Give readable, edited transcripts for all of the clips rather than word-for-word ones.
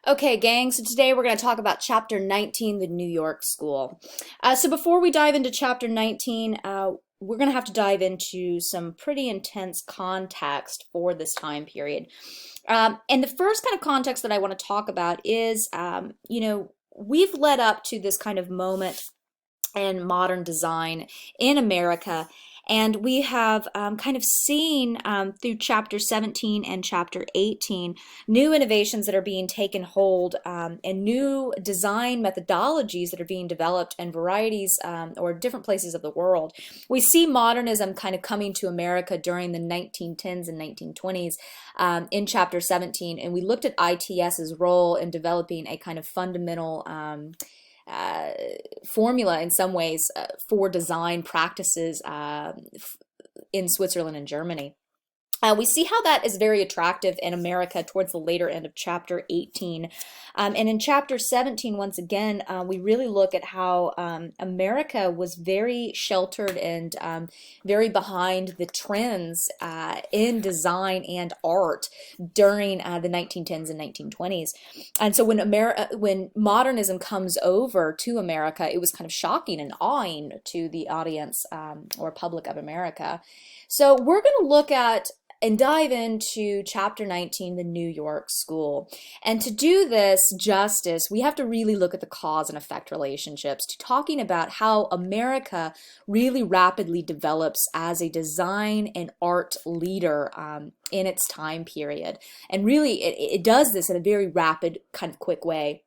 Okay, gang, so today we're going to talk about Chapter 19, the New York School. So before we dive into Chapter 19, we're going to have to dive into some pretty intense context for this time period. And the first kind of context that I want to talk about is, we've led up to this kind of moment and modern design in America. And we have kind of seen through chapter 17 and chapter 18 new innovations that are being taken hold and new design methodologies that are being developed in varieties or different places of the world. We see modernism kind of coming to America during the 1910s and 1920s in chapter 17. And we looked at ITS's role in developing a kind of fundamental formula in some ways for design practices in Switzerland and Germany. We see how that is very attractive in America towards the later end of chapter 18. And in chapter 17, once again, we really look at how America was very sheltered and very behind the trends in design and art during the 1910s and 1920s. And so when modernism comes over to America, it was kind of shocking and awing to the audience or public of America. So we're going to look at and dive into chapter 19, the New York School. And to do this justice, we have to really look at the cause and effect relationships, to talking about how America really rapidly develops as a design and art leader in its time period. And really, it does this in a very rapid, kind of quick way.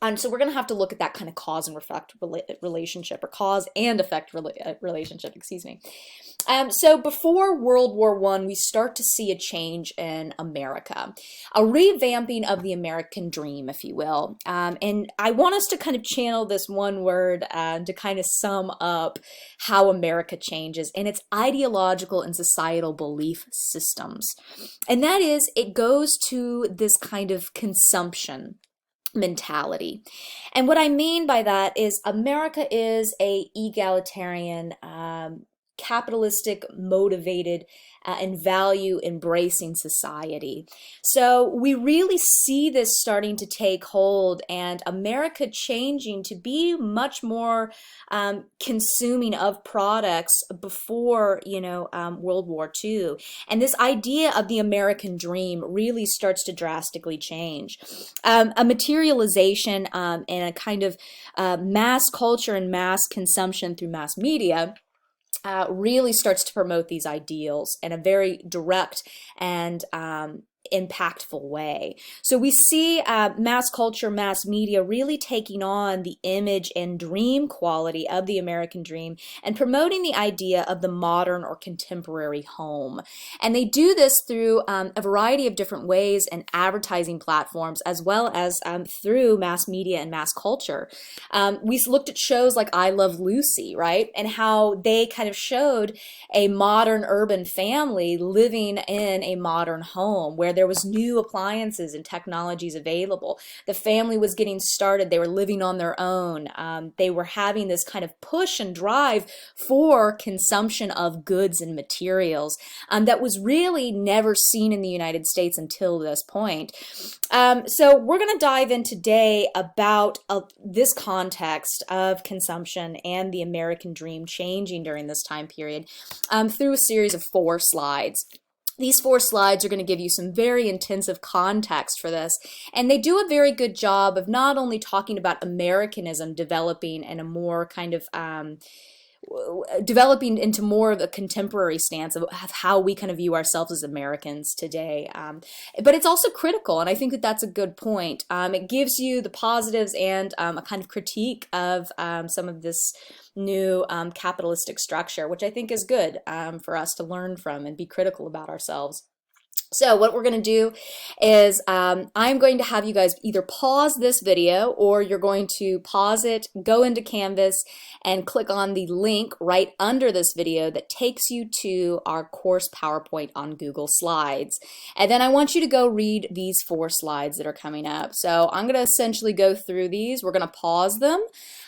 And so we're going to have to look at that kind of cause and effect relationship, or cause and effect relationship, excuse me. So before World War I, we start to see a change in America, a revamping of the American dream, if you will. And I want us to kind of channel this one word to kind of sum up how America changes and its ideological and societal belief systems. And that is, it goes to this kind of consumption mentality. And what I mean by that is America is a egalitarian, capitalistic motivated and value embracing society. So we really see this starting to take hold, and America changing to be much more consuming of products before World War II. And this idea of the American dream really starts to drastically change. A materialization and a kind of mass culture and mass consumption through mass media really starts to promote these ideals in a very direct and impactful way. So we see mass culture, mass media really taking on the image and dream quality of the American dream and promoting the idea of the modern or contemporary home. And they do this through a variety of different ways and advertising platforms, as well as through mass media and mass culture. We looked at shows like I Love Lucy, right? And how they kind of showed a modern urban family living in a modern home where there was new appliances and technologies available. The family was getting started. They were living on their own. They were having this kind of push and drive for consumption of goods and materials that was really never seen in the United States until this point. So we're going to dive in today about this context of consumption and the American dream changing during this time period through a series of 4 slides. These 4 slides are going to give you some very intensive context for this, and they do a very good job of not only talking about Americanism developing in a more kind of developing into more of a contemporary stance of how we kind of view ourselves as Americans today. But it's also critical, and I think that that's a good point. It gives you the positives and a kind of critique of some of this new capitalistic structure, which I think is good for us to learn from and be critical about ourselves. So what we're going to do is I'm going to have you guys either pause this video, or you're going to pause it, go into Canvas, and click on the link right under this video that takes you to our course PowerPoint on Google Slides. And then I want you to go read these 4 slides that are coming up. So I'm going to essentially go through these. We're going to pause them.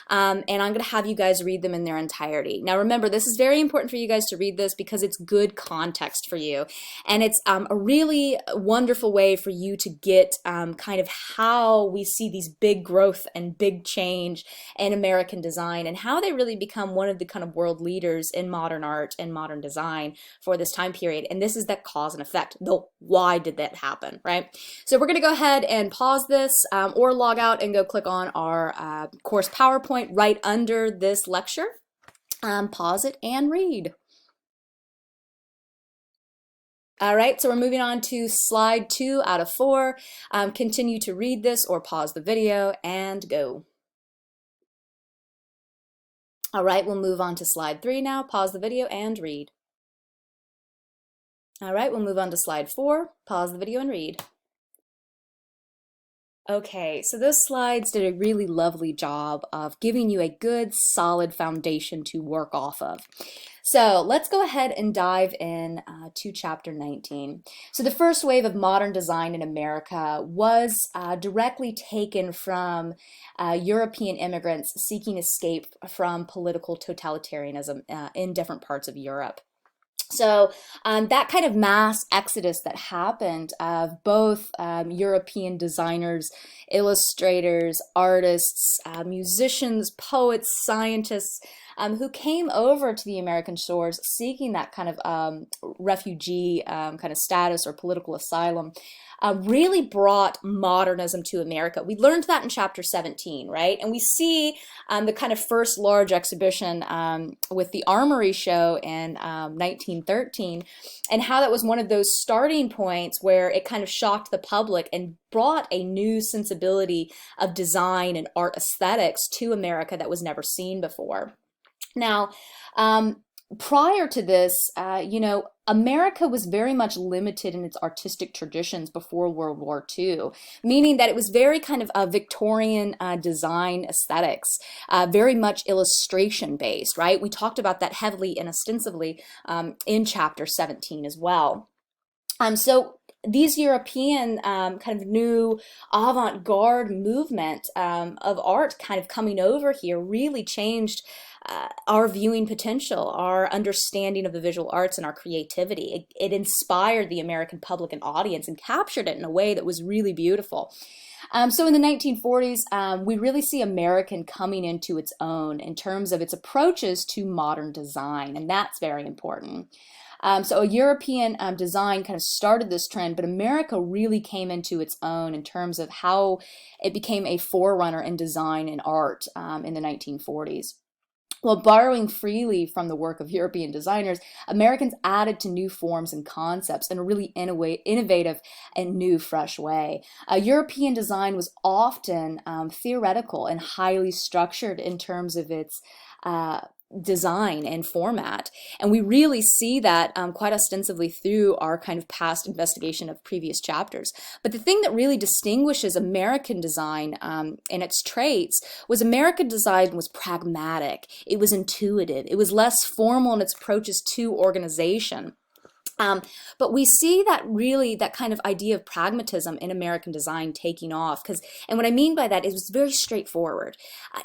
and I'm going to have you guys read them in their entirety. Now, remember, this is very important for you guys to read this because it's good context for you, and it's a really wonderful way for you to get kind of how we see these big growth and big change in American design and how they really become one of the kind of world leaders in modern art and modern design for this time period. And this is that cause and effect. The why did that happen, right? So we're going to go ahead and pause this or log out and go click on our course PowerPoint right under this lecture. Pause it and read. All right, so we're moving on to slide 2 out of 4. Continue to read this or pause the video and go. All right, we'll move on to slide 3 now. Pause the video and read. All right, we'll move on to slide 4. Pause the video and read. Okay, so those slides did a really lovely job of giving you a good, solid foundation to work off of. So let's go ahead and dive in to chapter 19. So the first wave of modern design in America was directly taken from European immigrants seeking escape from political totalitarianism in different parts of Europe. So that kind of mass exodus that happened of both European designers, illustrators, artists, musicians, poets, scientists, who came over to the American shores seeking that kind of refugee kind of status or political asylum, really brought modernism to America. We learned that in chapter 17, right? And we see the kind of first large exhibition with the Armory show in 1913, and how that was one of those starting points where it kind of shocked the public and brought a new sensibility of design and art aesthetics to America that was never seen before. Now, prior to this, America was very much limited in its artistic traditions before World War II, meaning that it was very kind of a Victorian design aesthetics, very much illustration based, right? We talked about that heavily and extensively in chapter 17 as well. So these European kind of new avant-garde movement of art kind of coming over here really changed our viewing potential, our understanding of the visual arts, and our creativity. It inspired the American public and audience and captured it in a way that was really beautiful. So in the 1940s, we really see American coming into its own in terms of its approaches to modern design, and that's very important. So a European design kind of started this trend, but America really came into its own in terms of how it became a forerunner in design and art in the 1940s. While borrowing freely from the work of European designers, Americans added to new forms and concepts in a really innovative and new, fresh way. European design was often theoretical and highly structured in terms of its design and format. And we really see that quite ostensibly through our kind of past investigation of previous chapters. But the thing that really distinguishes American design and its traits was American design was pragmatic. It was intuitive. It was less formal in its approaches to organization. But we see that really that kind of idea of pragmatism in American design taking off, and what I mean by that is it was very straightforward.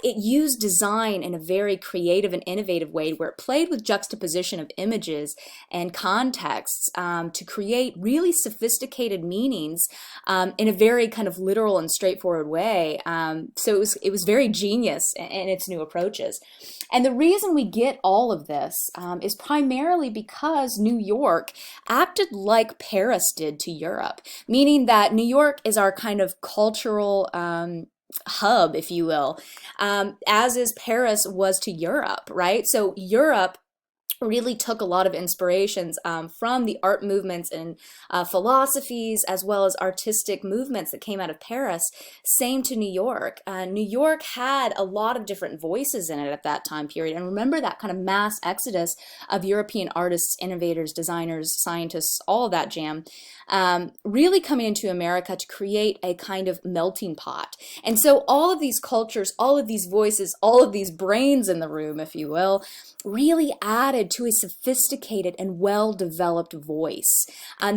It used design in a very creative and innovative way where it played with juxtaposition of images and contexts to create really sophisticated meanings in a very kind of literal and straightforward way. So it was very genius in its new approaches. And the reason we get all of this is primarily because New York acted like Paris did to Europe, meaning that New York is our kind of cultural hub, if you will, as is Paris was to Europe, right? So Europe really took a lot of inspirations from the art movements and philosophies as well as artistic movements that came out of Paris. Same to New York. New York had a lot of different voices in it at that time period. And remember that kind of mass exodus of European artists, innovators, designers, scientists, all of that jam, really coming into America to create a kind of melting pot. And so all of these cultures, all of these voices, all of these brains in the room, if you will, really added attracted to a sophisticated and well-developed voice.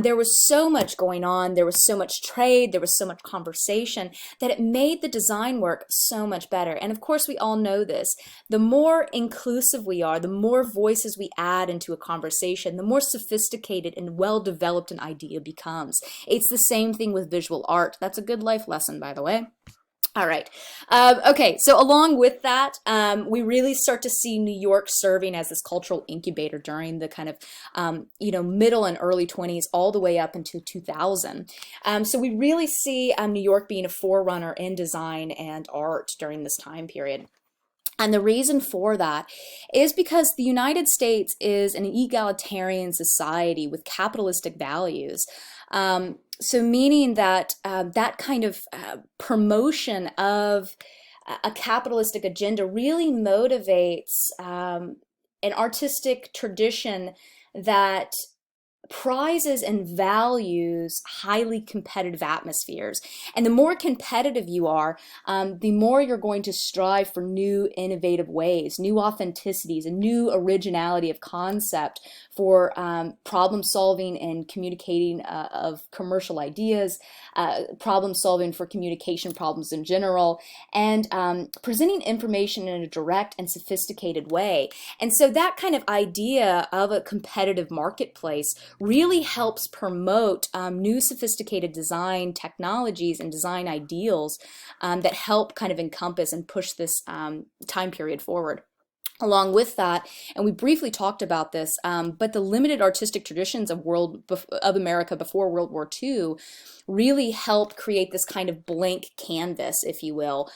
There was so much going on, there was so much trade, there was so much conversation that it made the design work so much better. And of course, we all know this. The more inclusive we are, the more voices we add into a conversation, the more sophisticated and well-developed an idea becomes. It's the same thing with visual art. That's a good life lesson, by the way. All right. Okay, so along with that, we really start to see New York serving as this cultural incubator during the kind of, middle and early 20s all the way up into 2000. So we really see New York being a forerunner in design and art during this time period. And the reason for that is because the United States is an egalitarian society with capitalistic values. So meaning that that kind of promotion of a capitalistic agenda really motivates an artistic tradition that prizes and values highly competitive atmospheres. And the more competitive you are, the more you're going to strive for new innovative ways, new authenticities, a new originality of concept for problem solving and communicating of commercial ideas, problem solving for communication problems in general, and presenting information in a direct and sophisticated way. And so that kind of idea of a competitive marketplace really helps promote new sophisticated design technologies and design ideals that help kind of encompass and push this time period forward. Along with that, and we briefly talked about this, but the limited artistic traditions of America before World War II really helped create this kind of blank canvas, if you will.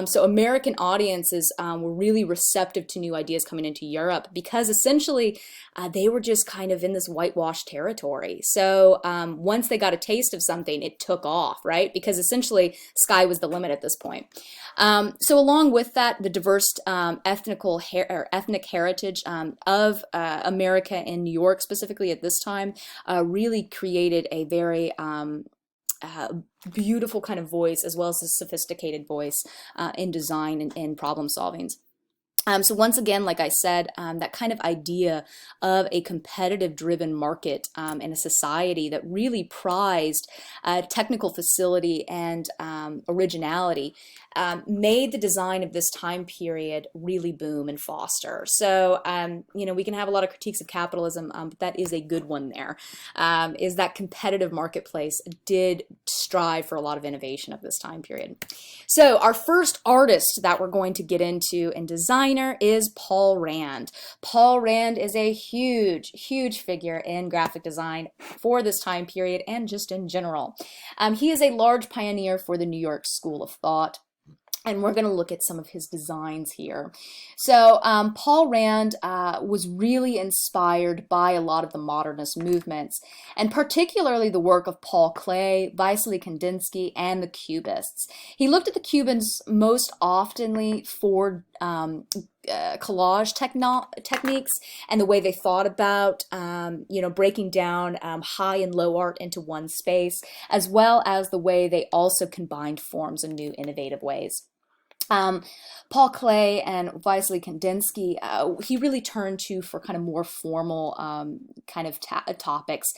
So American audiences were really receptive to new ideas coming into Europe because essentially they were just kind of in this whitewashed territory. So once they got a taste of something, it took off, right? Because essentially sky was the limit at this point. So along with that, the diverse ethnic heritage of America and New York specifically at this time really created a very beautiful kind of voice as well as a sophisticated voice in design and in problem solving. So once again, like I said, that kind of idea of a competitive driven market in a society that really prized technical facility and originality made the design of this time period really boom and foster. So, we can have a lot of critiques of capitalism, but that is a good one there, is that competitive marketplace did strive for a lot of innovation of this time period. So our first artist that we're going to get into in designer is Paul Rand. Paul Rand is a huge, huge figure in graphic design for this time period and just in general. He is a large pioneer for the New York School of Thought. And we're going to look at some of his designs here. So Paul Rand was really inspired by a lot of the modernist movements, and particularly the work of Paul Klee, Vasily Kandinsky, and the Cubists. He looked at the Cubans most oftenly for collage techniques and the way they thought about, breaking down high and low art into one space, as well as the way they also combined forms in new innovative ways. Paul Klee and Vasily Kandinsky, he really turned to for kind of more formal kind of topics,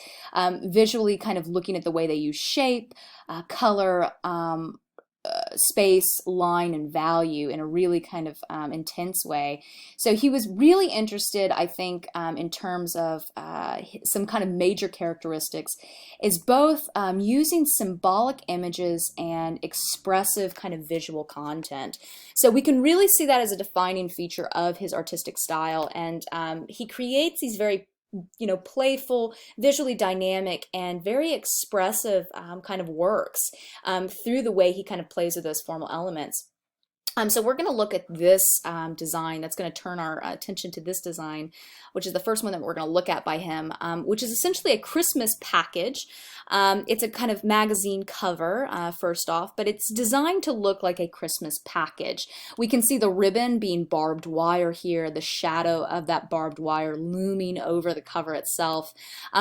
visually kind of looking at the way they use shape, color, space, line, and value in a really kind of intense way. So he was really interested, I think, in terms of some kind of major characteristics, is both using symbolic images and expressive kind of visual content. So we can really see that as a defining feature of his artistic style, and he creates these very playful, visually dynamic, and very expressive kind of works through the way he kind of plays with those formal elements. So we're going to look at this design. That's going to turn our attention to this design, which is the first one that we're going to look at by him, which is essentially a Christmas package. It's a kind of magazine cover, first off, but it's designed to look like a Christmas package. We can see the ribbon being barbed wire here, the shadow of that barbed wire looming over the cover itself.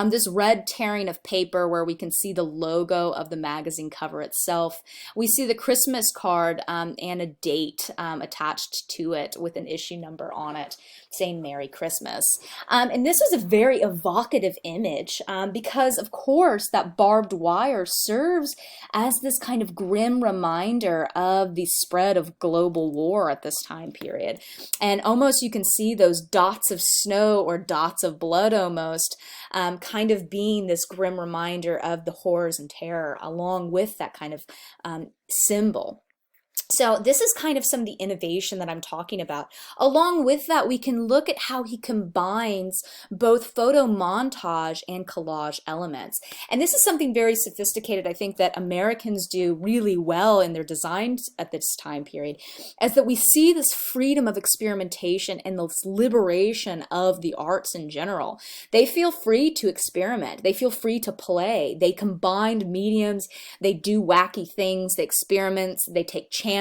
This red tearing of paper where we can see the logo of the magazine cover itself. We see the Christmas card and a date date attached to it with an issue number on it saying Merry Christmas. And this was a very evocative image because, of course, that barbed wire serves as this kind of grim reminder of the spread of global war at this time period. And almost you can see those dots of snow or dots of blood almost kind of being this grim reminder of the horrors and terror along with that kind of symbol. So this is kind of some of the innovation that I'm talking about. Along with that, we can look at how he combines both photo montage and collage elements. And this is something very sophisticated, I think, that Americans do really well in their designs at this time period, as that we see this freedom of experimentation and this liberation of the arts in general. They feel free to experiment. They feel free to play. They combined mediums. They do wacky things. They experiment. They take chances.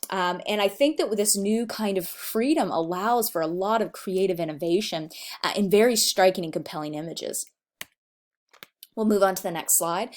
And I think that with this new kind of freedom allows for a lot of creative innovation in very striking and compelling images. We'll move on to the next slide.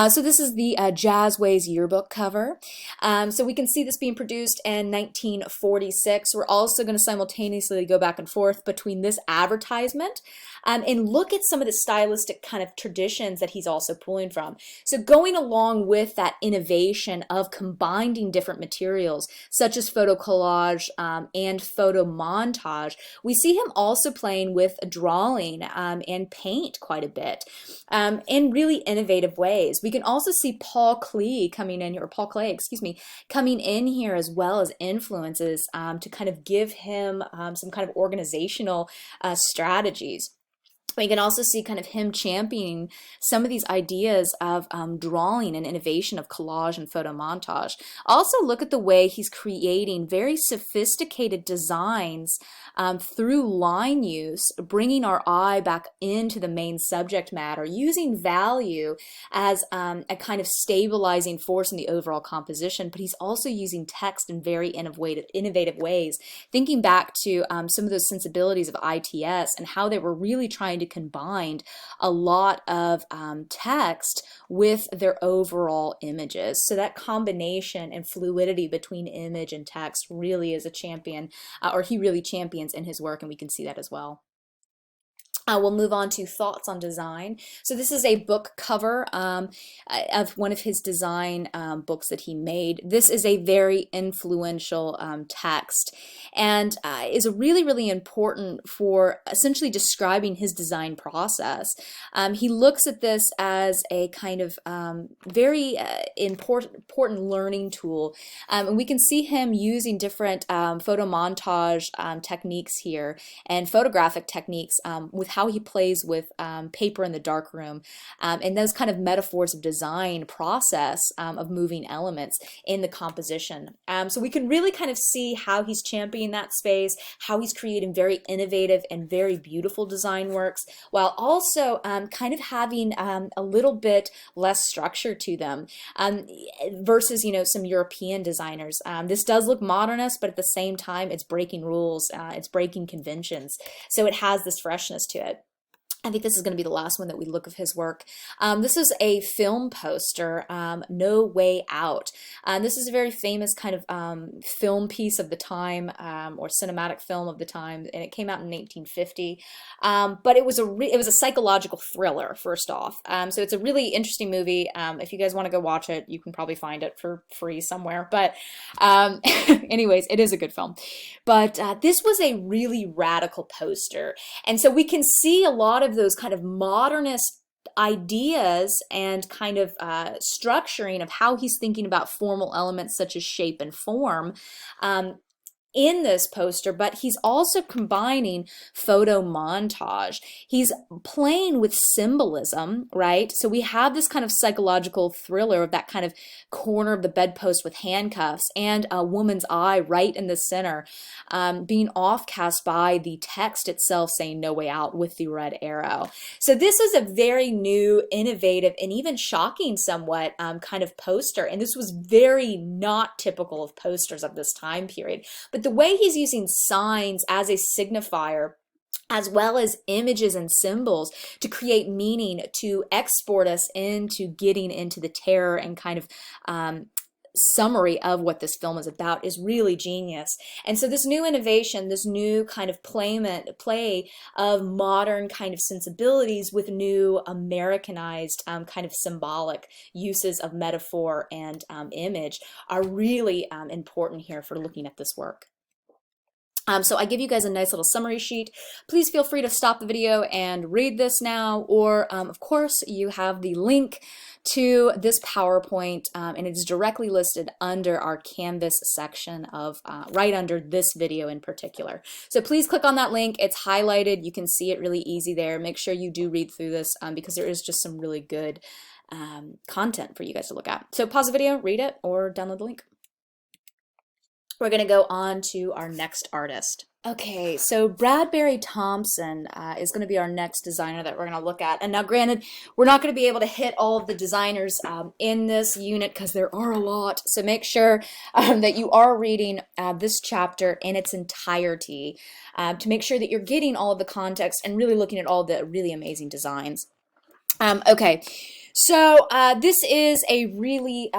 So this is the Jazzways yearbook cover. So we can see this being produced in 1946. We're also going to simultaneously go back and forth between this advertisement and look at some of the stylistic kind of traditions that he's also pulling from. So going along with that innovation of combining different materials, such as photo collage and photo montage, we see him also playing with drawing and paint quite a bit. In really innovative ways. We can also see Paul Klee coming in here, or Paul Klee, excuse me, coming in here as well as influences to kind of give him some kind of organizational strategies. We can also see kind of him championing some of these ideas of drawing and innovation of collage and photo montage. Also look at the way he's creating very sophisticated designs through line use, bringing our eye back into the main subject matter, using value as a kind of stabilizing force in the overall composition, but he's also using text in very innovative ways, thinking back to some of those sensibilities of ITS and how they were really trying to combine a lot of text with their overall images. So that combination and fluidity between image and text really is a champion, or he really champions in his work, and we can see that as well. We'll move on to thoughts on design. So this is a book cover of one of his design books that he made. This is a very influential text and is really, really important for essentially describing his design process. He looks at this as a kind of very important learning tool. And we can see him using different photo montage techniques here and photographic techniques with how he plays with paper in the darkroom and those kind of metaphors of design process of moving elements in the composition. So we can really kind of see how he's championing that space, how he's creating very innovative and very beautiful design works, while also kind of having a little bit less structure to them versus, some European designers. This does look modernist, but at the same time, it's breaking rules, it's breaking conventions. So it has this freshness to it. I think this is going to be the last one that we look of his work. This is a film poster, No Way Out. This is a very famous kind of film piece of the time, or cinematic film of the time, and it came out in 1950. But it was a psychological thriller, first off. So it's a really interesting movie. If you guys want to go watch it, you can probably find it for free somewhere. But anyways, it is a good film. But this was a really radical poster. And so we can see a lot of those kind of modernist ideas and kind of structuring of how he's thinking about formal elements such as shape and form in this poster, but he's also combining photo montage. He's playing with symbolism, right? So we have this kind of psychological thriller of that kind of corner of the bedpost with handcuffs and a woman's eye right in the center, being offcast by the text itself saying no way out with the red arrow. So this is a very new, innovative, and even shocking somewhat kind of poster. And this was very not typical of posters of this time period. But the way he's using signs as a signifier, as well as images and symbols to create meaning, to export us into getting into the terror and kind of summary of what this film is about is really genius. And so this new innovation, this new kind of play of modern kind of sensibilities with new Americanized kind of symbolic uses of metaphor and image are really important here for looking at this work. So I give you guys a nice little summary sheet. Please feel free to stop the video and read this now, or of course you have the link to this PowerPoint, and it's directly listed under our Canvas section of right under this video in particular. So please click on that link. It's highlighted. You can see it really easy there. Make sure you do read through this because there is just some really good content for you guys to look at. So pause the video, read it, or download the link. We're going to go on to our next artist. Okay, so Bradbury Thompson is going to be our next designer that we're going to look at. And now granted, we're not going to be able to hit all of the designers in this unit because there are a lot. So make sure that you are reading this chapter in its entirety to make sure that you're getting all of the context and really looking at all the really amazing designs. Okay. So this is a really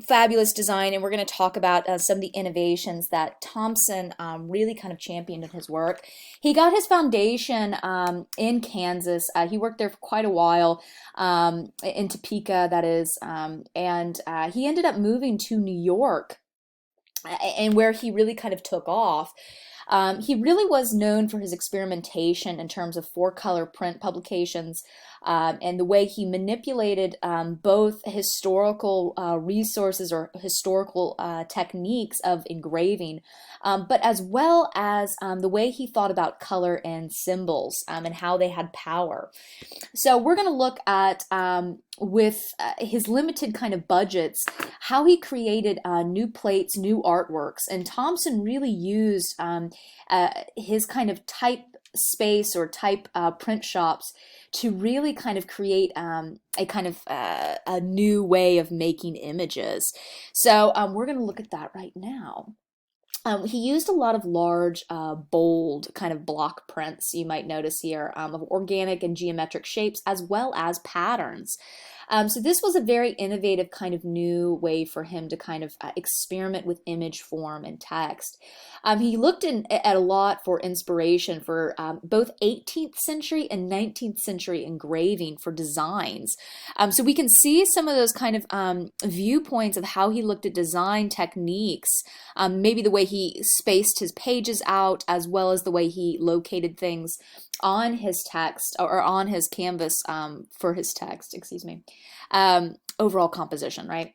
fabulous design, and we're going to talk about some of the innovations that Thompson really kind of championed in his work. He got his foundation in Kansas. He worked there for quite a while, in Topeka, that is, and he ended up moving to New York, and where he really kind of took off. He really was known for his experimentation in terms of four-color print publications and the way he manipulated both historical resources or historical techniques of engraving, but as well as the way he thought about color and symbols and how they had power. So we're going to look at, with his limited kind of budgets, how he created new plates, new artworks. And Thompson really used his kind of type space or type print shops to really kind of create a kind of a new way of making images. So we're going to look at that right now. He used a lot of large, bold kind of block prints, you might notice here, of organic and geometric shapes as well as patterns. So this was a very innovative kind of new way for him to kind of experiment with image form and text. He looked at a lot for inspiration for both 18th century and 19th century engraving for designs. So we can see some of those kind of viewpoints of how he looked at design techniques, maybe the way he spaced his pages out, as well as the way he located things on his text or on his canvas for his text, excuse me, overall composition, right?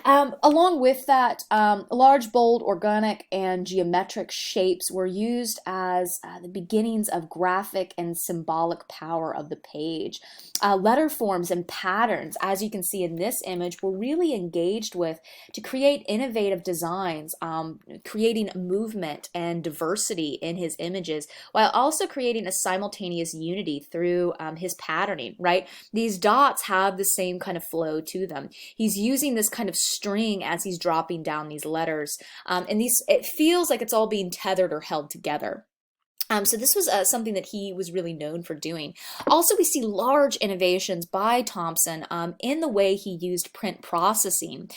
Along with that, large, bold, organic, and geometric shapes were used as the beginnings of graphic and symbolic power of the page. Letter forms and patterns, as you can see in this image, were really engaged with to create innovative designs, creating movement and diversity in his images, while also creating a simultaneous unity through his patterning, right? These dots have the same kind of flow to them. He's using this kind of string as he's dropping down these letters, and it feels like it's all being tethered or held together. So this was something that he was really known for doing. Also, we see large innovations by Thompson in the way he used print processing.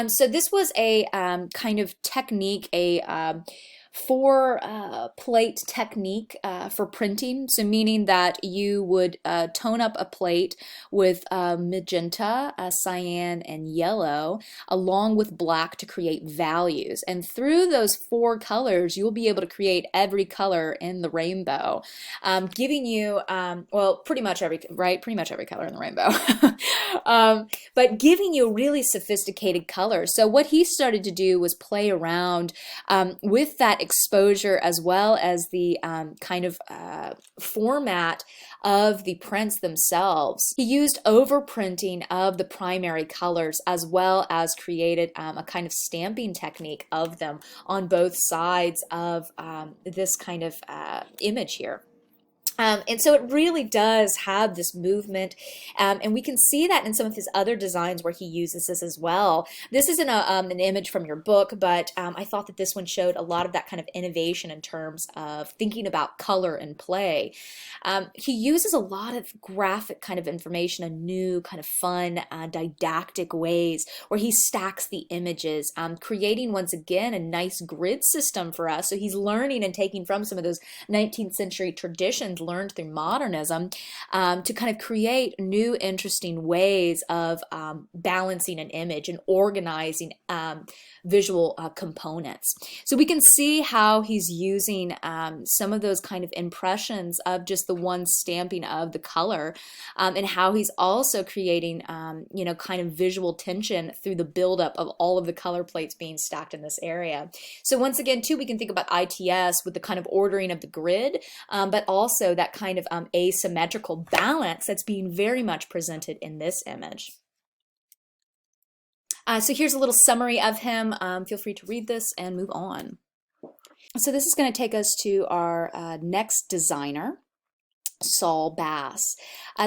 So this was a kind of technique, a four-plate technique for printing. So meaning that you would tone up a plate with magenta, cyan, and yellow, along with black to create values. And through those four colors, you'll be able to create every color in the rainbow, giving you, well, pretty much every, right? Pretty much every color in the rainbow. But giving you really sophisticated colors. So what he started to do was play around with that exposure, as well as the kind of format of the prints themselves. He used overprinting of the primary colors, as well as created a kind of stamping technique of them on both sides of this kind of image here. And so it really does have this movement, and we can see that in some of his other designs where he uses this as well. This isn't an image from your book, but I thought that this one showed a lot of that kind of innovation in terms of thinking about color and play. He uses a lot of graphic kind of information in new kind of fun, didactic ways where he stacks the images, creating once again a nice grid system for us. So he's learning and taking from some of those 19th century traditions learned through modernism, to kind of create new interesting ways of balancing an image and organizing visual components. So we can see how he's using some of those kind of impressions of just the one stamping of the color, and how he's also creating kind of visual tension through the buildup of all of the color plates being stacked in this area. So once again too, we can think about ITS with the kind of ordering of the grid, but also that kind of asymmetrical balance that's being very much presented in this image. So here's a little summary of him. Feel free to read this and move on. So this is going to take us to our next designer, Saul Bass.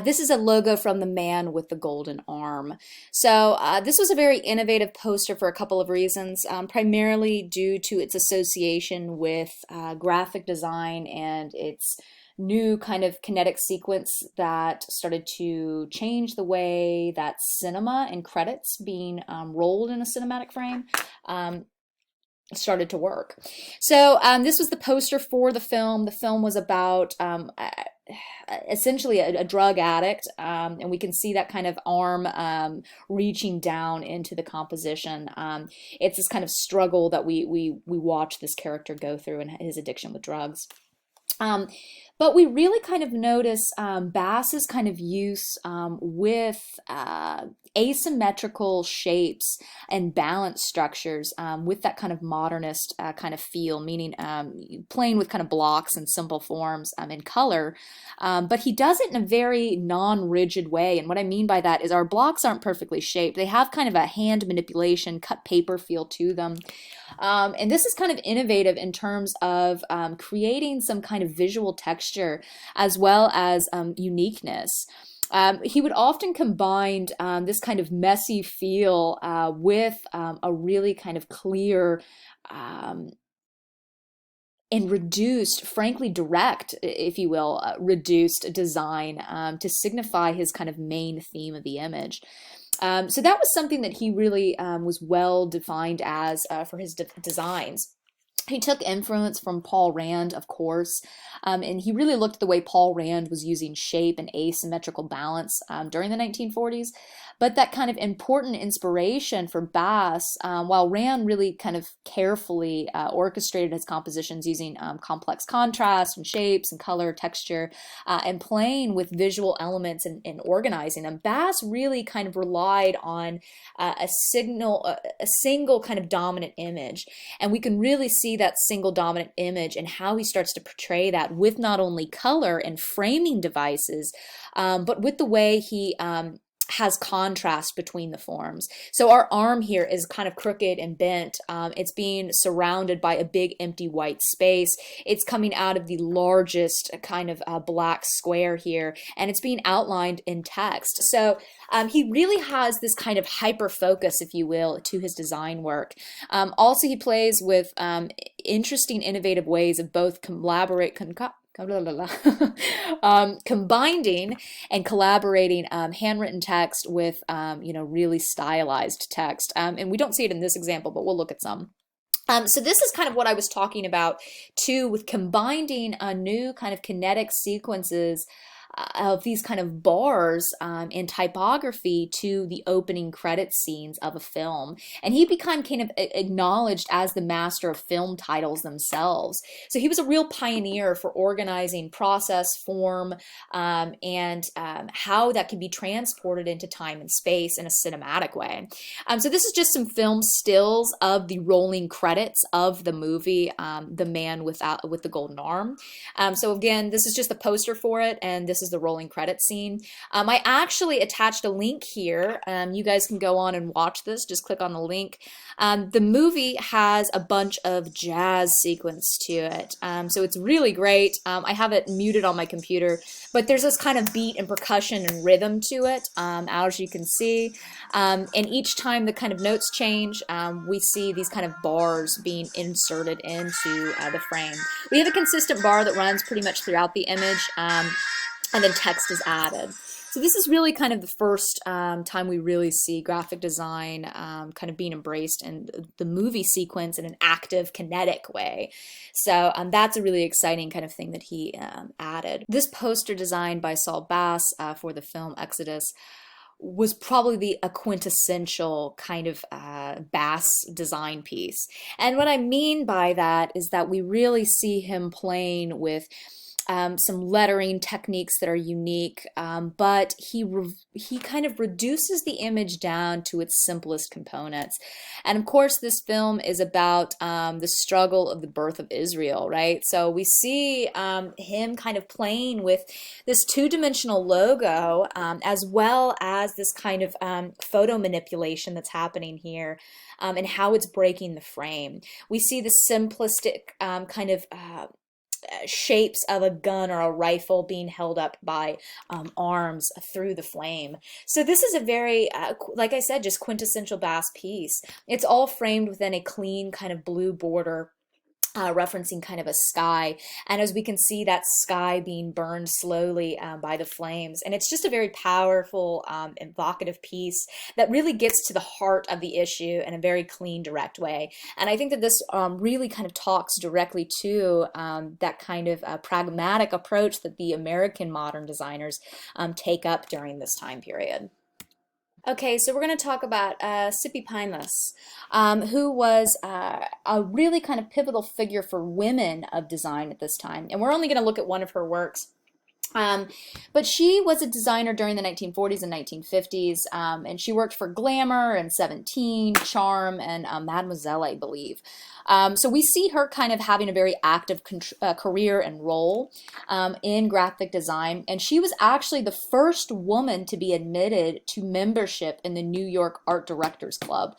This is a logo from the man with the golden arm. So this was a very innovative poster for a couple of reasons, primarily due to its association with graphic design and its new kind of kinetic sequence that started to change the way that cinema and credits being rolled in a cinematic frame started to work. So this was the poster for the film. The film was about essentially a drug addict, and we can see that kind of arm reaching down into the composition. It's this kind of struggle that we watch this character go through in his addiction with drugs. But we really kind of notice Bass's kind of use with asymmetrical shapes and balance structures with that kind of modernist kind of feel, meaning playing with kind of blocks and simple forms in color. But he does it in a very non-rigid way. And what I mean by that is our blocks aren't perfectly shaped. They have kind of a hand manipulation, cut paper feel to them. And this is kind of innovative in terms of creating some kind of visual texture as well as uniqueness. He would often combine this kind of messy feel with a really kind of clear and reduced, frankly direct, if you will, reduced design to signify his kind of main theme of the image. So that was something that he really was well defined as for his designs. He took influence from Paul Rand, of course, and he really looked at the way Paul Rand was using shape and asymmetrical balance during the 1940s. But that kind of important inspiration for Bass, while Rand really kind of carefully orchestrated his compositions using complex contrast and shapes and color, texture, and playing with visual elements and organizing them, Bass really kind of relied on a single kind of dominant image. And we can really see that single dominant image and how he starts to portray that with not only color and framing devices, but with the way he has contrast between the forms. So our arm here is kind of crooked and bent. It's being surrounded by a big empty white space. It's coming out of the largest kind of black square here, and it's being outlined in text. So he really has this kind of hyper focus, if you will, to his design work. Also, he plays with interesting, innovative ways of both combining and collaborating handwritten text with really stylized text, and we don't see it in this example, but we'll look at some. So this is kind of what I was talking about too, with combining new kind of kinetic sequences of these kind of bars in typography to the opening credit scenes of a film. And he became kind of acknowledged as the master of film titles themselves. So he was a real pioneer for organizing process, form, and how that can be transported into time and space in a cinematic way. So this is just some film stills of the rolling credits of the movie, The Man with the Golden Arm. So again, this is just the poster for it, and this is the rolling credit scene. I actually attached a link here. You guys can go on and watch this. Just click on the link. The movie has a bunch of jazz sequence to it, so it's really great. I have it muted on my computer, but there's this kind of beat and percussion and rhythm to it, as you can see. And each time the kind of notes change, we see these kind of bars being inserted into the frame. We have a consistent bar that runs pretty much throughout the image, and then text is added. So this is really kind of the first time we really see graphic design kind of being embraced in the movie sequence in an active, kinetic way. So that's a really exciting kind of thing that he added. This poster designed by Saul Bass for the film Exodus was probably a quintessential kind of Bass design piece. And what I mean by that is that we really see him playing with some lettering techniques that are unique, but he kind of reduces the image down to its simplest components. And of course, this film is about the struggle of the birth of Israel, right? So we see him kind of playing with this two-dimensional logo, as well as this kind of photo manipulation that's happening here, and how it's breaking the frame. We see the simplistic kind of shapes of a gun or a rifle being held up by arms through the flame. So this is a very, like I said, just quintessential Bass piece. It's all framed within a clean kind of blue border, referencing kind of a sky, and as we can see, that sky being burned slowly by the flames. And it's just a very powerful, evocative piece that really gets to the heart of the issue in a very clean, direct way. And I think that this really kind of talks directly to that kind of pragmatic approach that the American modern designers take up during this time period. Okay, so we're going to talk about Sippy Pineless, who was a really kind of pivotal figure for women of design at this time. And we're only going to look at one of her works. But she was a designer during the 1940s and 1950s, and she worked for Glamour and 17, Charm, and Mademoiselle, I believe. So we see her kind of having a very active career and role in graphic design, and she was actually the first woman to be admitted to membership in the New York Art Directors Club.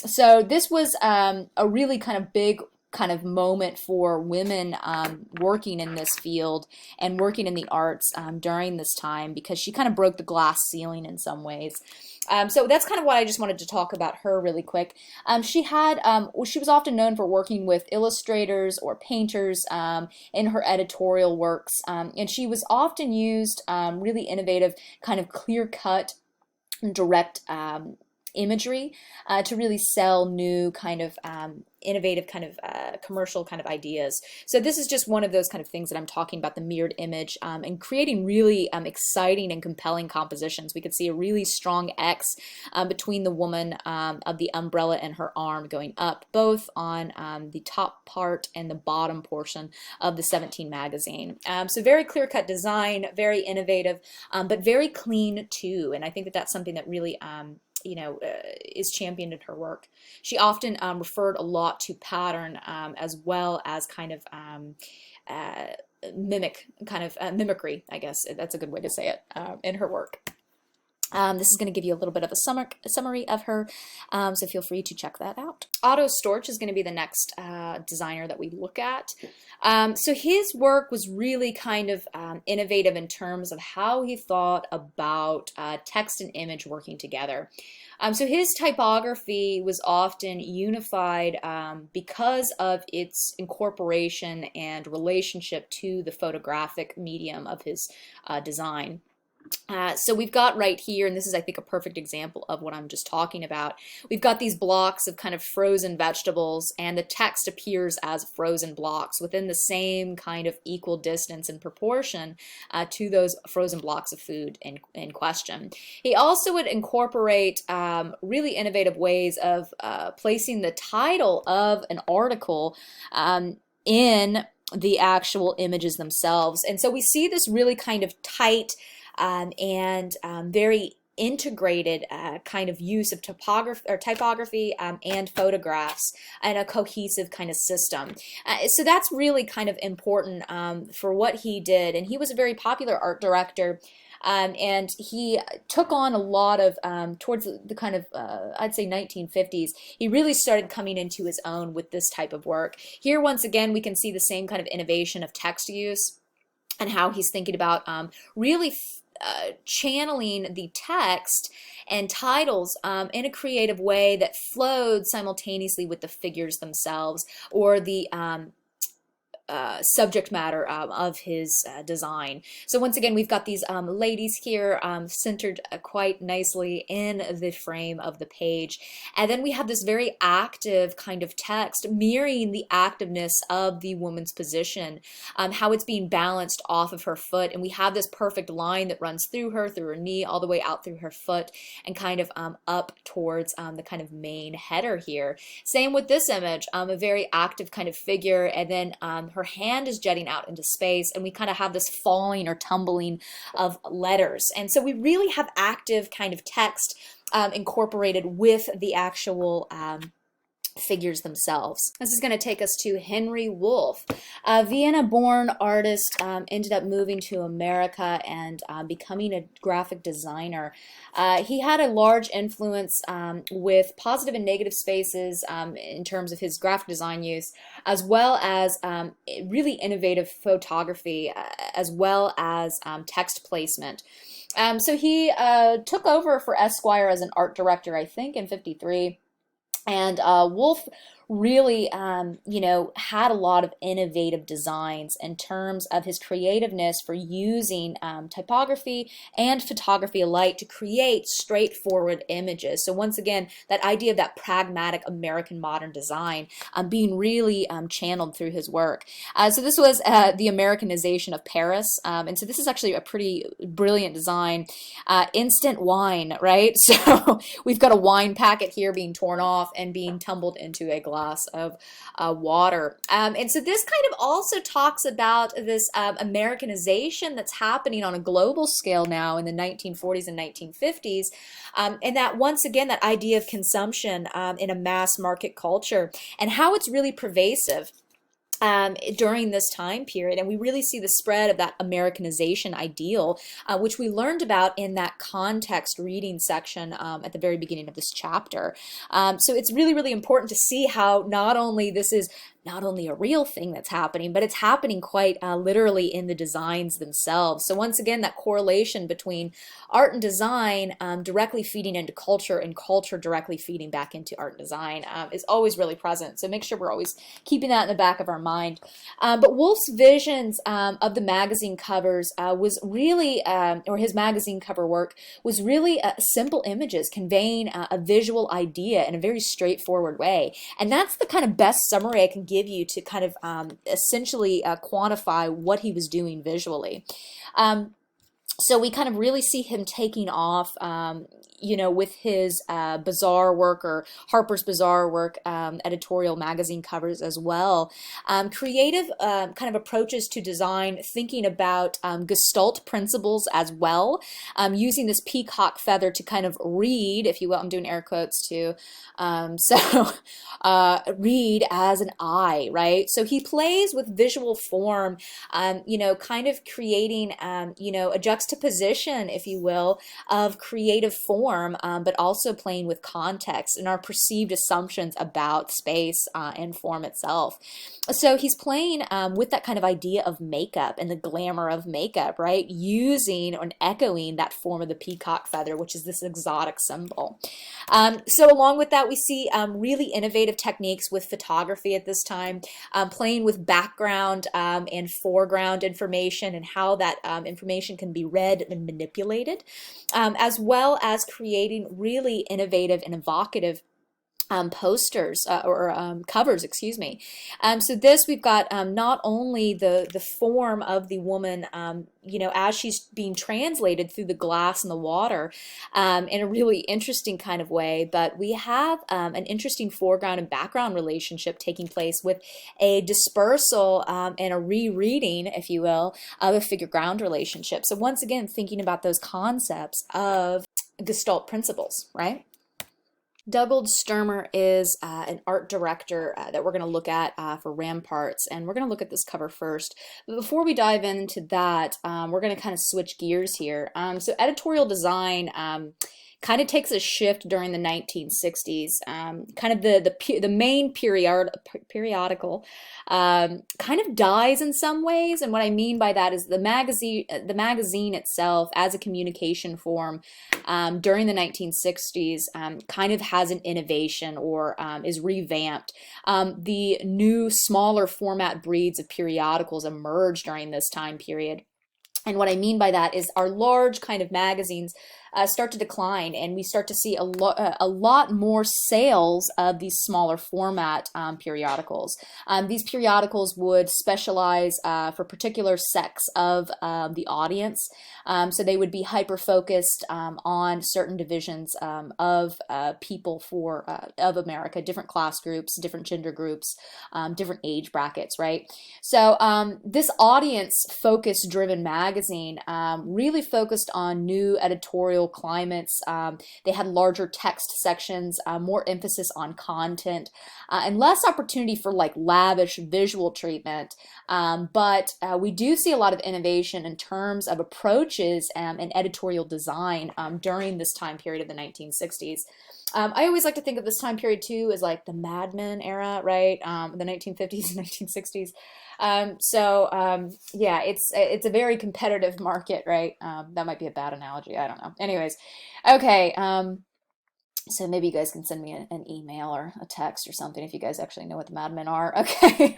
So this was a really kind of big kind of moment for women working in this field and working in the arts during this time, because she kind of broke the glass ceiling in some ways. So that's kind of what I just wanted to talk about her really quick. She was often known for working with illustrators or painters in her editorial works, and she was often used really innovative, kind of clear-cut, direct imagery to really sell new kind of innovative kind of commercial kind of ideas. So this is just one of those kind of things that I'm talking about, the mirrored image, and creating really exciting and compelling compositions. We could see a really strong X between the woman of the umbrella and her arm going up, both on the top part and the bottom portion of the 17 magazine. So very clear-cut design, very innovative, but very clean too. And I think that that's something that really is championed in her work. She often referred a lot to pattern as well as kind of mimicry, I guess that's a good way to say it, in her work. This is going to give you a little bit of a summary of her, so feel free to check that out. Otto Storch is going to be the next designer that we look at. So his work was really kind of innovative in terms of how he thought about text and image working together. So his typography was often unified because of its incorporation and relationship to the photographic medium of his design. So we've got right here, and this is, I think, a perfect example of what I'm just talking about. We've got these blocks of kind of frozen vegetables, and the text appears as frozen blocks within the same kind of equal distance and proportion to those frozen blocks of food in question. He also would incorporate really innovative ways of placing the title of an article in the actual images themselves. And so we see this really kind of tight and very integrated kind of use of typography and photographs and a cohesive kind of system. So that's really kind of important for what he did. And he was a very popular art director. And he took on a lot of, towards the kind of, I'd say 1950s, he really started coming into his own with this type of work. Here, once again, we can see the same kind of innovation of text use and how he's thinking about really channeling the text and titles in a creative way that flowed simultaneously with the figures themselves, or the subject matter of his design. So once again, we've got these ladies here centered quite nicely in the frame of the page. And then we have this very active kind of text mirroring the activeness of the woman's position, how it's being balanced off of her foot. And we have this perfect line that runs through her knee, all the way out through her foot, and kind of up towards the kind of main header here. Same with this image, a very active kind of figure, and then her hand is jetting out into space, and we kind of have this falling or tumbling of letters. And so we really have active kind of text incorporated with the actual figures themselves. This is going to take us to Henry Wolff. A Vienna-born artist, ended up moving to America and becoming a graphic designer. He had a large influence with positive and negative spaces in terms of his graphic design use, as well as really innovative photography, as well as text placement. So he took over for Esquire as an art director, I think, in '53. And Wolff really, you know, had a lot of innovative designs in terms of his creativeness for using typography and photography alike to create straightforward images. So once again, that idea of that pragmatic American modern design being really channeled through his work. So this was the Americanization of Paris. And so this is actually a pretty brilliant design. Instant wine, right? So we've got a wine packet here being torn off and being tumbled into a glass of water. And so this kind of also talks about this Americanization that's happening on a global scale now in the 1940s and 1950s. And that, once again, that idea of consumption in a mass market culture and how it's really pervasive during this time period. And we really see the spread of that Americanization ideal, which we learned about in that context reading section at the very beginning of this chapter. So it's really, really important to see how not only this is not only a real thing that's happening, but it's happening quite literally in the designs themselves. So once again, that correlation between art and design directly feeding into culture, and culture directly feeding back into art and design is always really present. So make sure we're always keeping that in the back of our mind. But Wolff's visions of the magazine covers was really, or his magazine cover work was really simple images conveying a visual idea in a very straightforward way. And that's the kind of best summary I can give you to kind of essentially quantify what he was doing visually. So we kind of really see him taking off, you know, with his Bazaar work, or Harper's Bazaar work, editorial magazine covers as well. Creative kind of approaches to design, thinking about Gestalt principles as well, using this peacock feather to kind of read, if you will, I'm doing air quotes too, read as an eye, right? So he plays with visual form, you know, kind of creating, you know, a juxtaposition, if you will, of creative form, but also playing with context and our perceived assumptions about space and form itself. So he's playing with that kind of idea of makeup and the glamour of makeup, right? Using and echoing that form of the peacock feather, which is this exotic symbol. So along with that, we see really innovative techniques with photography at this time, playing with background and foreground information and how that information can be read and manipulated, as well as creating really innovative and evocative posters or covers, excuse me. So this, we've got not only the form of the woman, you know, as she's being translated through the glass and the water in a really interesting kind of way, but we have an interesting foreground and background relationship taking place with a dispersal and a rereading, if you will, of a figure-ground relationship. So once again, thinking about those concepts of Gestalt principles, right? Dougald Sturmer is an art director that we're going to look at for Ramparts, and we're going to look at this cover first. But before we dive into that, we're going to kind of switch gears here. So editorial design kind of takes a shift during the 1960s. Kind of the main periodical kind of dies in some ways, and what I mean by that is the magazine itself as a communication form during the 1960s kind of has an innovation or is revamped. The new smaller format breeds of periodicals emerged during this time period. And what I mean by that is our large kind of magazines start to decline, and we start to see a lot more sales of these smaller format periodicals. These periodicals would specialize for particular sects of the audience. So they would be hyper-focused on certain divisions of people of America, different class groups, different gender groups, different age brackets, right? So this audience-focused driven magazine really focused on new editorial climates. They had larger text sections, more emphasis on content, and less opportunity for like lavish visual treatment. But we do see a lot of innovation in terms of approaches and editorial design during this time period of the 1960s. I always like to think of this time period too as like the Mad Men era, right? The 1950s and 1960s. Yeah, it's a very competitive market, right? That might be a bad analogy. I don't know. Anyways, okay. So maybe you guys can send me an email or a text or something if you guys actually know what the Mad Men are. Okay.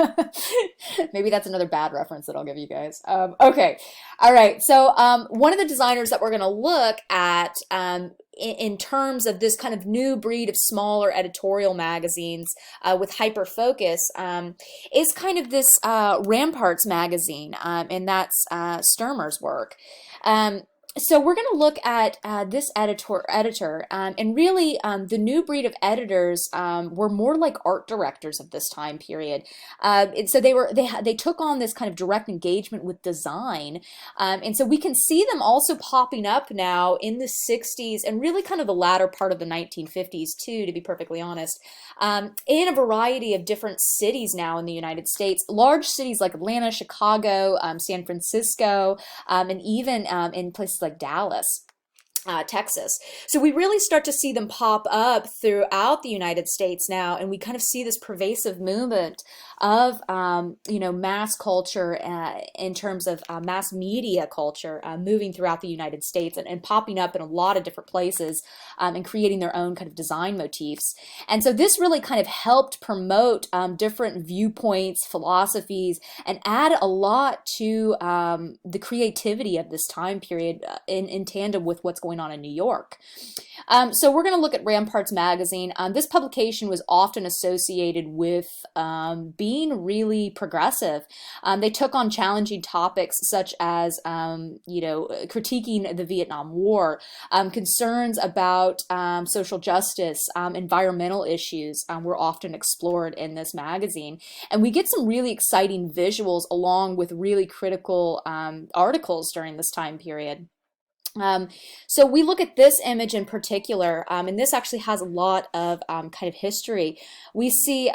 Maybe that's another bad reference that I'll give you guys. Okay. All right. So one of the designers that we're going to look at in terms of this kind of new breed of smaller editorial magazines with hyper focus is kind of this Ramparts magazine, and that's Sturmer's work. So we're going to look at this editor, and really the new breed of editors were more like art directors of this time period. And so they took on this kind of direct engagement with design, and so we can see them also popping up now in the 60s and really kind of the latter part of the 1950s too, to be perfectly honest, in a variety of different cities now in the United States, large cities like Atlanta, Chicago, San Francisco, and even in places like Dallas. Texas. So we really start to see them pop up throughout the United States now, and we kind of see this pervasive movement of mass culture in terms of mass media culture moving throughout the United States and popping up in a lot of different places and creating their own kind of design motifs. And so this really kind of helped promote different viewpoints, philosophies, and add a lot to the creativity of this time period in tandem with what's going on in New York. So we're going to look at Ramparts magazine. This publication was often associated with being really progressive. They took on challenging topics such as, critiquing the Vietnam War, concerns about social justice, environmental issues were often explored in this magazine. And we get some really exciting visuals along with really critical articles during this time period. So we look at this image in particular, and this actually has a lot of kind of history. We see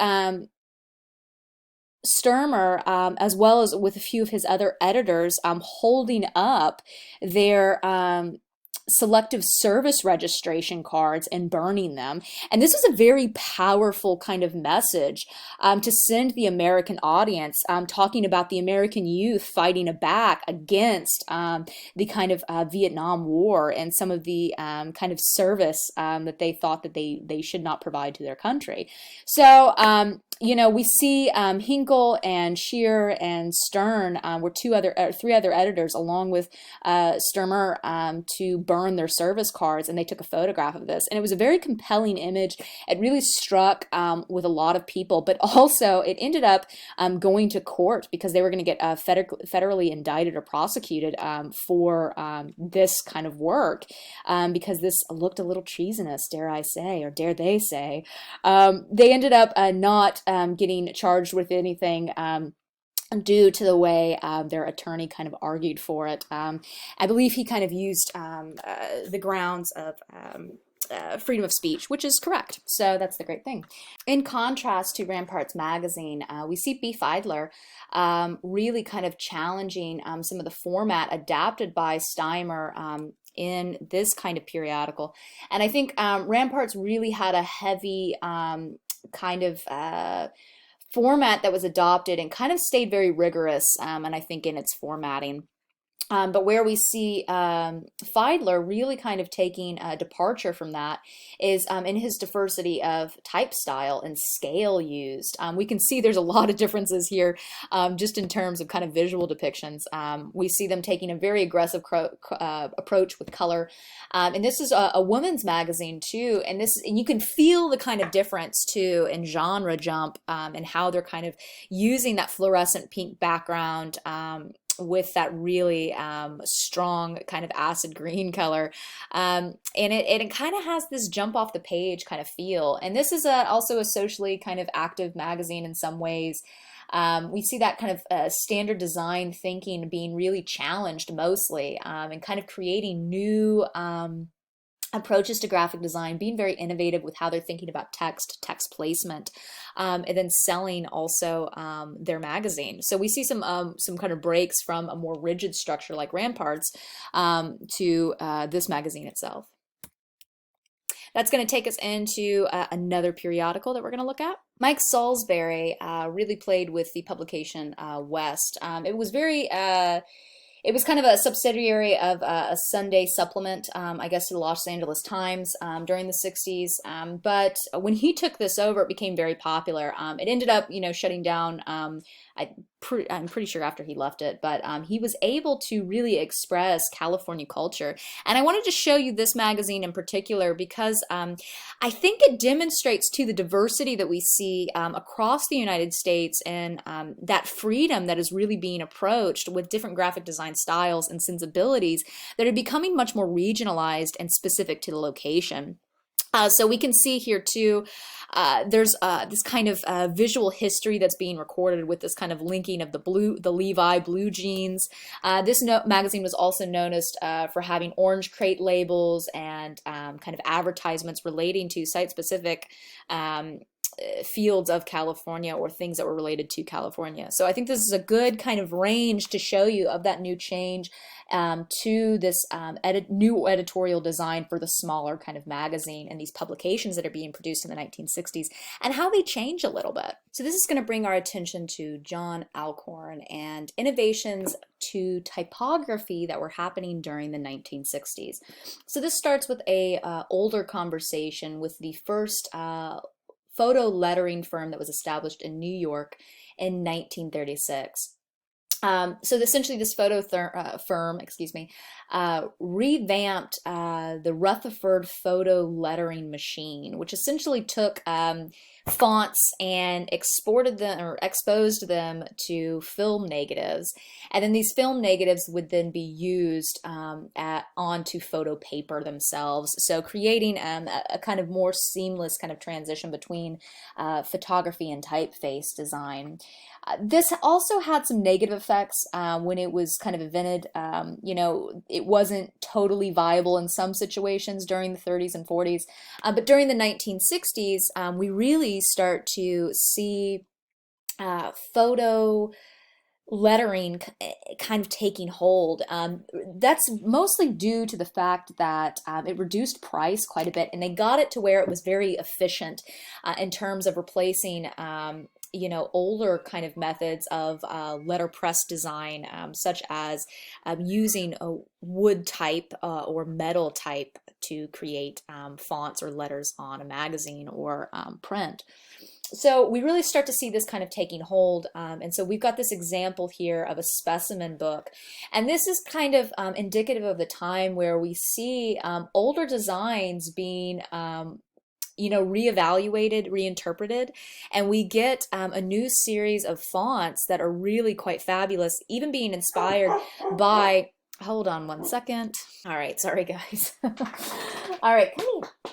Sturmer, as well as with a few of his other editors, holding up their selective service registration cards and burning them. And this was a very powerful kind of message to send the American audience, talking about the American youth fighting back against the kind of Vietnam War and some of the kind of service that they thought that they should not provide to their country. So we see Hinkle and Shear and Stern were three other editors along with Sturmer to burn their service cards, and they took a photograph of this. And it was a very compelling image. It really struck with a lot of people, but also it ended up going to court because they were going to get federally indicted or prosecuted for this kind of work because this looked a little treasonous, dare I say, or dare they say. They ended up not getting charged with anything due to the way their attorney kind of argued for it. I believe he kind of used the grounds of freedom of speech, which is correct. So that's the great thing. In contrast to Ramparts magazine, we see B. Fiedler really kind of challenging some of the format adapted by Steimer in this kind of periodical. And I think Ramparts really had a heavy kind of format that was adopted and kind of stayed very rigorous, and I think in its formatting. But where we see Fiedler really kind of taking a departure from that is in his diversity of type style and scale used. We can see there's a lot of differences here just in terms of kind of visual depictions. We see them taking a very aggressive approach with color. And this is a woman's magazine too. And you can feel the kind of difference too in genre jump and how they're kind of using that fluorescent pink background with that really strong kind of acid green color. And it kind of has this jump off the page kind of feel. And this is also a socially kind of active magazine in some ways. We see that kind of standard design thinking being really challenged mostly and kind of creating new approaches to graphic design, being very innovative with how they're thinking about text placement, and then selling also their magazine. So we see some kind of breaks from a more rigid structure like Ramparts to this magazine itself. That's going to take us into another periodical that we're going to look at. Mike Salisbury really played with the publication West. It was very it was kind of a subsidiary of a Sunday supplement, I guess, to the Los Angeles Times during the 60s. But when he took this over, it became very popular. It ended up, shutting down. I'm pretty sure after he left it, but he was able to really express California culture. And I wanted to show you this magazine in particular because I think it demonstrates to the diversity that we see across the United States and that freedom that is really being approached with different graphic design styles and sensibilities that are becoming much more regionalized and specific to the location. So we can see here too, there's this kind of visual history that's being recorded with this kind of linking of the Levi blue jeans. This magazine was also noticed for having orange crate labels and kind of advertisements relating to site-specific fields of California or things that were related to California. So I think this is a good kind of range to show you of that new change to this new editorial design for the smaller kind of magazine and these publications that are being produced in the 1960s and how they change a little bit. So this is going to bring our attention to John Alcorn and innovations to typography that were happening during the 1960s. So this starts with a older conversation with the first photo lettering firm that was established in New York in 1936. So essentially this photo firm, revamped the Rutherford photo lettering machine, which essentially took fonts and exported them or exposed them to film negatives. And then these film negatives would then be used onto photo paper themselves. So creating a kind of more seamless kind of transition between photography and typeface design. This also had some negative effects when it was kind of invented. It wasn't totally viable in some situations during the 30s and 40s. But during the 1960s, we really start to see photo lettering kind of taking hold. That's mostly due to the fact that it reduced price quite a bit, and they got it to where it was very efficient in terms of replacing older kind of methods of letterpress design, such as using a wood type or metal type to create fonts or letters on a magazine or print. So we really start to see this kind of taking hold. And so we've got this example here of a specimen book. And this is kind of indicative of the time where we see older designs being reevaluated, reinterpreted, and we get a new series of fonts that are really quite fabulous, even being inspired by, hold on one second. All right, sorry guys. All right,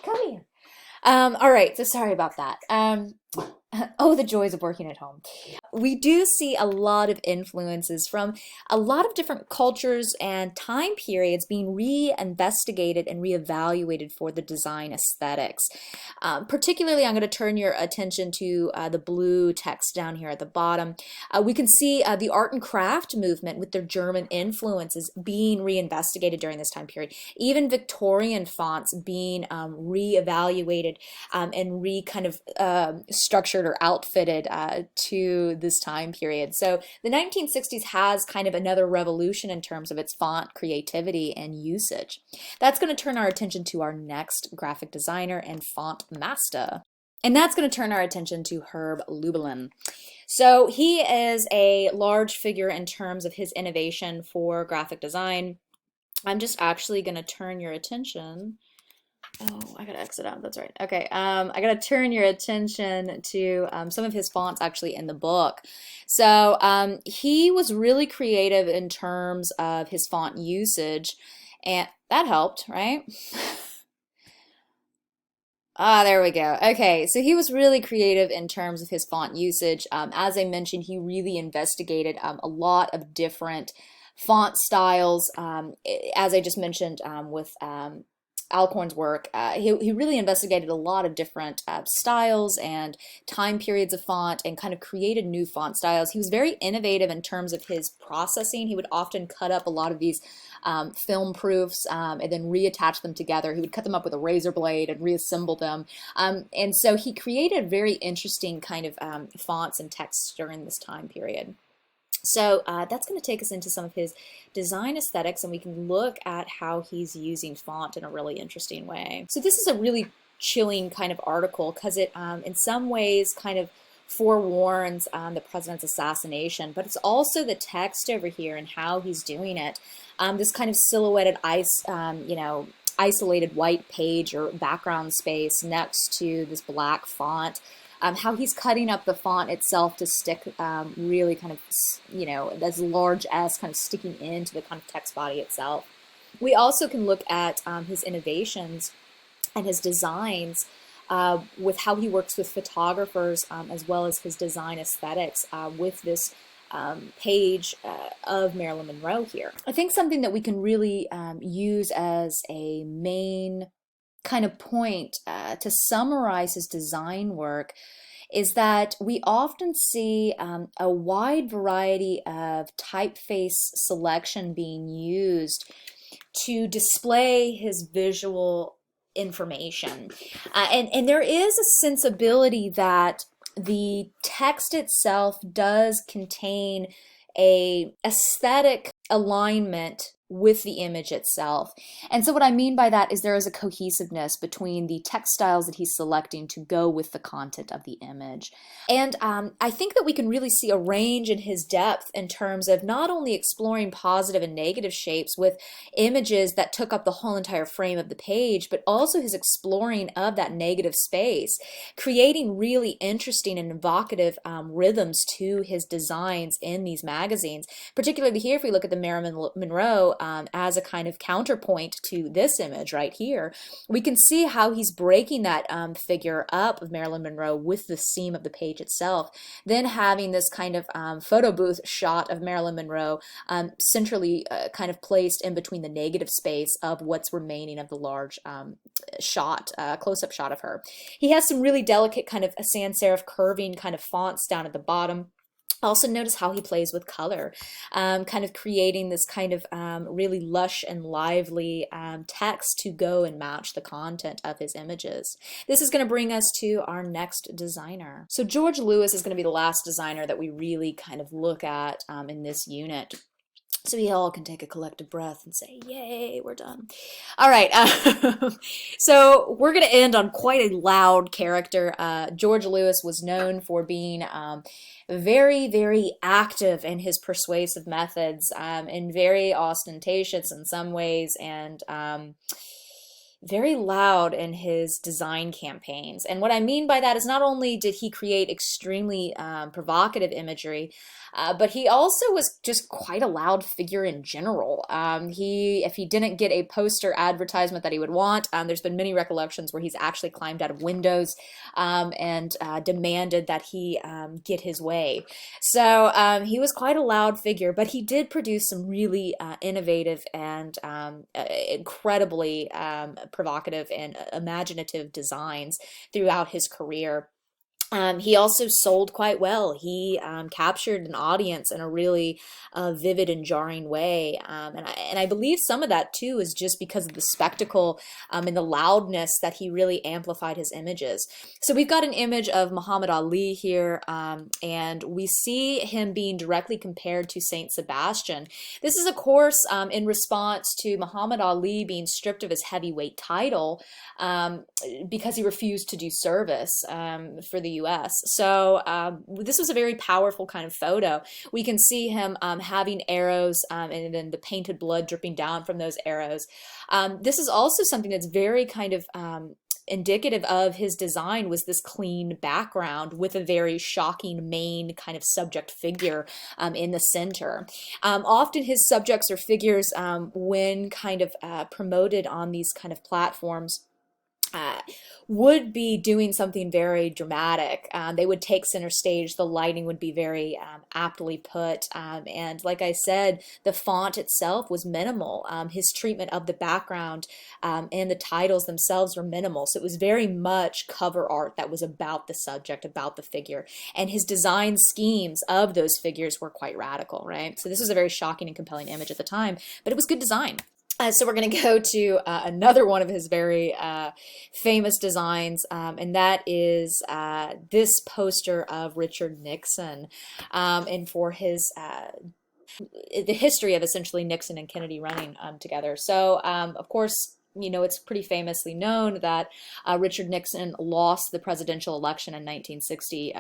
come here. All right, so sorry about that. Oh, the joys of working at home. we do see a lot of influences from a lot of different cultures and time periods being re-investigated and re-evaluated for the design aesthetics. Particularly, I'm going to turn your attention to the blue text down here at the bottom. We can see the art and craft movement with their German influences being re-investigated during this time period. Even Victorian fonts being re-evaluated and kind of structured or outfitted to this time period. So the 1960s has kind of another revolution in terms of its font creativity and usage. That's going to turn our attention to our next graphic designer and font master. And that's going to turn our attention to Herb Luebelin. So he is a large figure in terms of his innovation for graphic design. I'm just actually going to turn your attention. Oh, I gotta exit out. That's right. Okay. I gotta turn your attention to some of his fonts actually in the book. So he was really creative in terms of his font usage, and that helped, right? Ah, there we go. Okay, so he was really creative in terms of his font usage. As I mentioned, he really investigated a lot of different font styles. As I just mentioned with Alcorn's work, he really investigated a lot of different styles and time periods of font and kind of created new font styles. He was very innovative in terms of his processing. He would often cut up a lot of these film proofs and then reattach them together. He would cut them up with a razor blade and reassemble them. And so he created very interesting kind of fonts and texts during this time period. So that's going to take us into some of his design aesthetics, and we can look at how he's using font in a really interesting way. So this is a really chilling kind of article because it in some ways kind of forewarns the president's assassination, but it's also the text over here and how he's doing it. This kind of silhouetted isolated white page or background space next to this black font. How he's cutting up the font itself to stick really kind of, this large S kind of sticking into the kind of text body itself. We also can look at his innovations and his designs with how he works with photographers as well as his design aesthetics with this page of Marilyn Monroe here. I think something that we can really use as a main kind of point to summarize his design work is that we often see a wide variety of typeface selection being used to display his visual information. And there is a sensibility that the text itself does contain a aesthetic alignment with the image itself. And so what I mean by that is there is a cohesiveness between the textiles that he's selecting to go with the content of the image. And I think that we can really see a range in his depth in terms of not only exploring positive and negative shapes with images that took up the whole entire frame of the page, but also his exploring of that negative space, creating really interesting and evocative rhythms to his designs in these magazines. Particularly here, if we look at the Marilyn Monroe as a kind of counterpoint to this image right here, we can see how he's breaking that figure up of Marilyn Monroe with the seam of the page itself, then having this kind of photo booth shot of Marilyn Monroe centrally kind of placed in between the negative space of what's remaining of the large shot, close-up shot of her. He has some really delicate kind of sans serif curving kind of fonts down at the bottom. Also notice how he plays with color, kind of creating this kind of really lush and lively text to go and match the content of his images. This is going to bring us to our next designer. So George Lewis is going to be the last designer that we really kind of look at in this unit. So we all can take a collective breath and say, yay, we're done. All right, so we're going to end on quite a loud character. George Lewis was known for being very, very active in his persuasive methods and very ostentatious in some ways, and very loud in his design campaigns. And what I mean by that is not only did he create extremely provocative imagery, but he also was just quite a loud figure in general. If he didn't get a poster advertisement that he would want, there's been many recollections where he's actually climbed out of windows and demanded that he get his way. So he was quite a loud figure, but he did produce some really innovative and incredibly provocative and imaginative designs throughout his career. He also sold quite well. He captured an audience in a really vivid and jarring way. And I believe some of that too is just because of the spectacle and the loudness that he really amplified his images. So we've got an image of Muhammad Ali here, and we see him being directly compared to Saint Sebastian. This is, of course, in response to Muhammad Ali being stripped of his heavyweight title because he refused to do service for the US. So this was a very powerful kind of photo. We can see him having arrows and then the painted blood dripping down from those arrows. This is also something that's very kind of indicative of his design, was this clean background with a very shocking main kind of subject figure in the center. Often his subjects or figures, when kind of promoted on these kind of platforms, would be doing something very dramatic. They would take center stage. The lighting would be very aptly put. And like I said, the font itself was minimal. His treatment of the background and the titles themselves were minimal. So it was very much cover art that was about the subject, about the figure. And his design schemes of those figures were quite radical, right? So this was a very shocking and compelling image at the time, but it was good design. So we're going to go to another one of his very famous designs, and that is this poster of Richard Nixon, and for his the history of essentially Nixon and Kennedy running together. So, of course, you know, it's pretty famously known that Richard Nixon lost the presidential election in 1960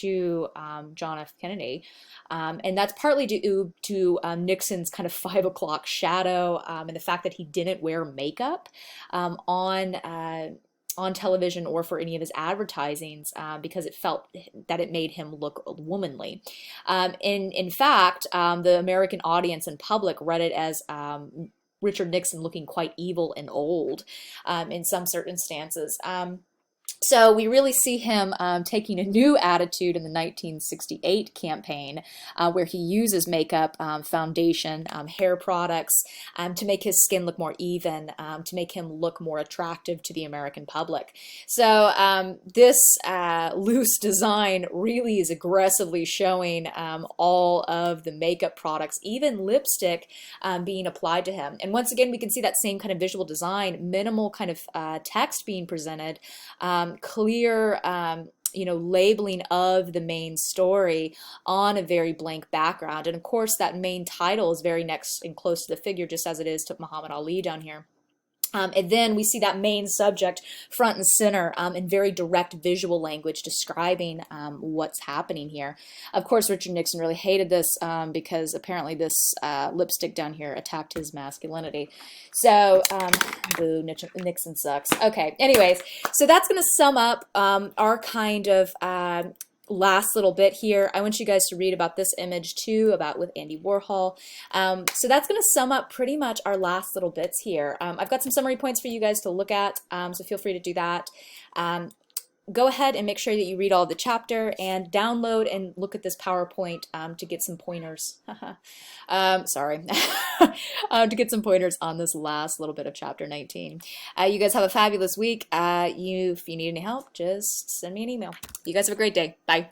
to John F. Kennedy. And that's partly due to Nixon's kind of 5 o'clock shadow and the fact that he didn't wear makeup on television or for any of his advertisings because it felt that it made him look womanly. In fact, the American audience and public read it as Richard Nixon looking quite evil and old in some circumstances. So we really see him taking a new attitude in the 1968 campaign where he uses makeup, foundation, hair products to make his skin look more even, to make him look more attractive to the American public. So this loose design really is aggressively showing all of the makeup products, even lipstick being applied to him. And once again, we can see that same kind of visual design, minimal kind of text being presented, clear labeling of the main story on a very blank background. And of course, that main title is very next and close to the figure, just as it is to Muhammad Ali down here. And then we see that main subject front and center in very direct visual language describing what's happening here. Of course, Richard Nixon really hated this because apparently this lipstick down here attacked his masculinity. So, boo, Nixon sucks. Okay, anyways, so that's going to sum up our kind of last little bit here. I want you guys to read about this image too, about with Andy Warhol. So that's going to sum up pretty much our last little bits here. I've got some summary points for you guys to look at, so feel free to do that. Go ahead and make sure that you read all the chapter and download and look at this PowerPoint to get some pointers. Sorry. To get some pointers on this last little bit of chapter 19. You guys have a fabulous week. If you need any help, just send me an email. You guys have a great day. Bye.